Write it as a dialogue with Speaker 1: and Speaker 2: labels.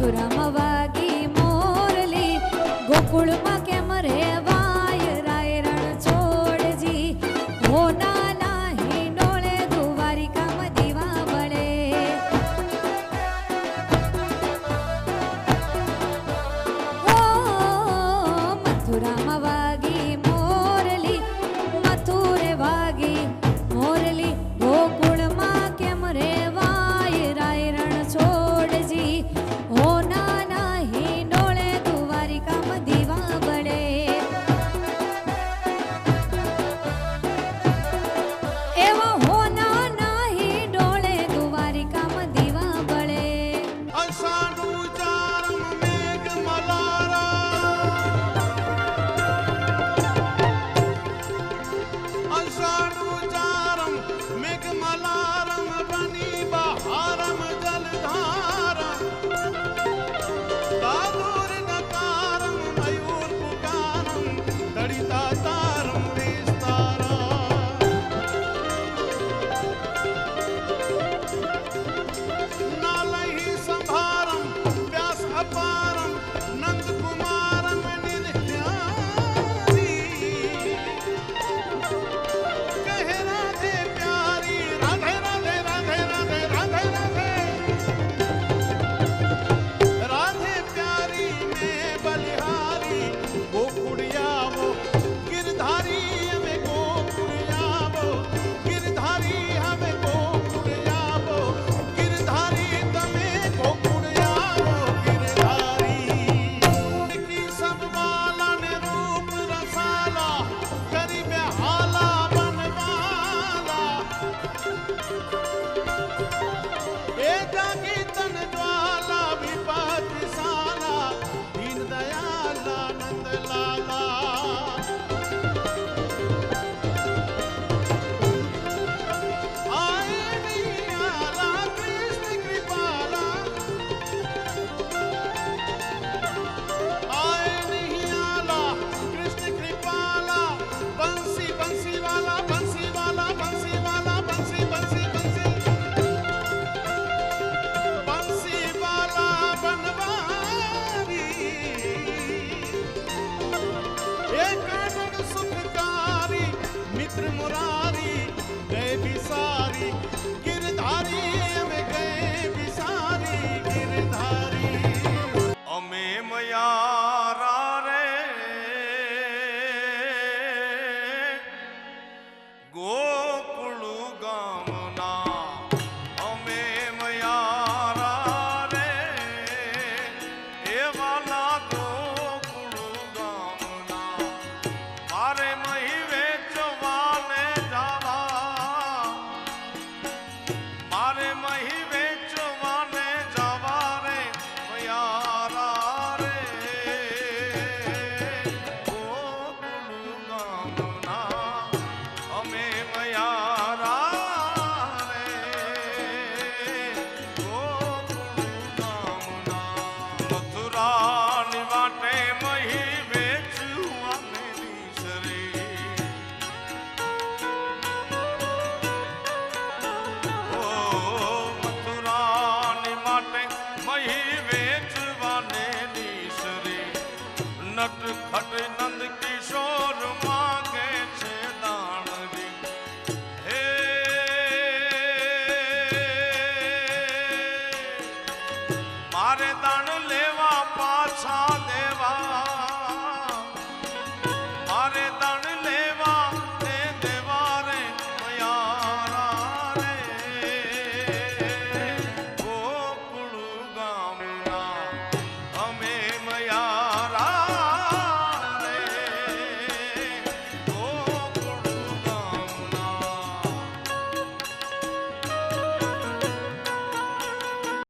Speaker 1: મથુરામાં વાગી મોરલી, ગોકુળમાં કેમ રેવાય રાય રણ છોડજી. હો નાના હિંડોળે દ્વારિકામાં દીવા બળે. હો મથુરામાં વાગી મોરલી, મથુરે વાગી મોરલી, ગોકુળમાં કેમ રેવાય રાય રણ છોડજી. હો નાના હિંડોળે દ્વારિકામાં દીવા બળે. એવા હો નાના હિંડોળે દ્વારિકામાં દીવા બળે.
Speaker 2: અષાઢું ચારમ મેઘ મલારા, અષાઢું ચારમ મેઘ મલારમ, બની બહારમ જલધારમ, દાદુર નકારમ મયુર પુકારમ, દળિતા તારમ વિસ્તારા. નાલહી સંભારમ વ્યાસ અપારમ, નંદ કુમારમ નિધ્યારી. કહે રાધે પ્યારી, રાધે રાધે રાધે રાધે રાધે રાધે, રાધે પ્યારી મેં બલિહારી. ગોકુળિયાવો ગિરધારી અમે ગોકુળિયાવો, ગિરધારી અમે ગોકુળિયાવો, ગિરધારી તમે ગોકુળિયાવો ગિરધારી. કી સબ વાલા ને રૂપ રસાલા, કરી બેહાલા બનવાલા. એ જાગી તન જ્વાલા વિપત્તિ સાલા, દીન દયાલા નંદ લાલા. આए નિયાલા કૃષ્ણ કૃપાલા, आए नियाला कृष्ण कृपाला. बंसी बंसी वाला, बंसी वाला, बंसी वाला, बंसी बंसी बंसी, बंसी वाला बनवारी. एक आनंद सुखकारी मित्र मुरारी, गए बिसारी गिरधारी અમે ગए બિસારી ગિરધારી. અમે મયારા રે ગોકુળ ગામના, અમે મયારા રે એવાના ગોકુળ ગામના. મારે મહી વેચવાને જાવા, મારે મહી વેચવાને જાવા રે મયારા રે ગોકુળ ગામના. અમે મયારા રે ગોકુળ ગામના. મથુરાની વાટે મહી વેચવાને નીસરે, મથુરાની માટે મહી વેચવાને નીસરે. નટખટ નંદ કિશોર માગે છે દાણરી. હે મારે દાણ લે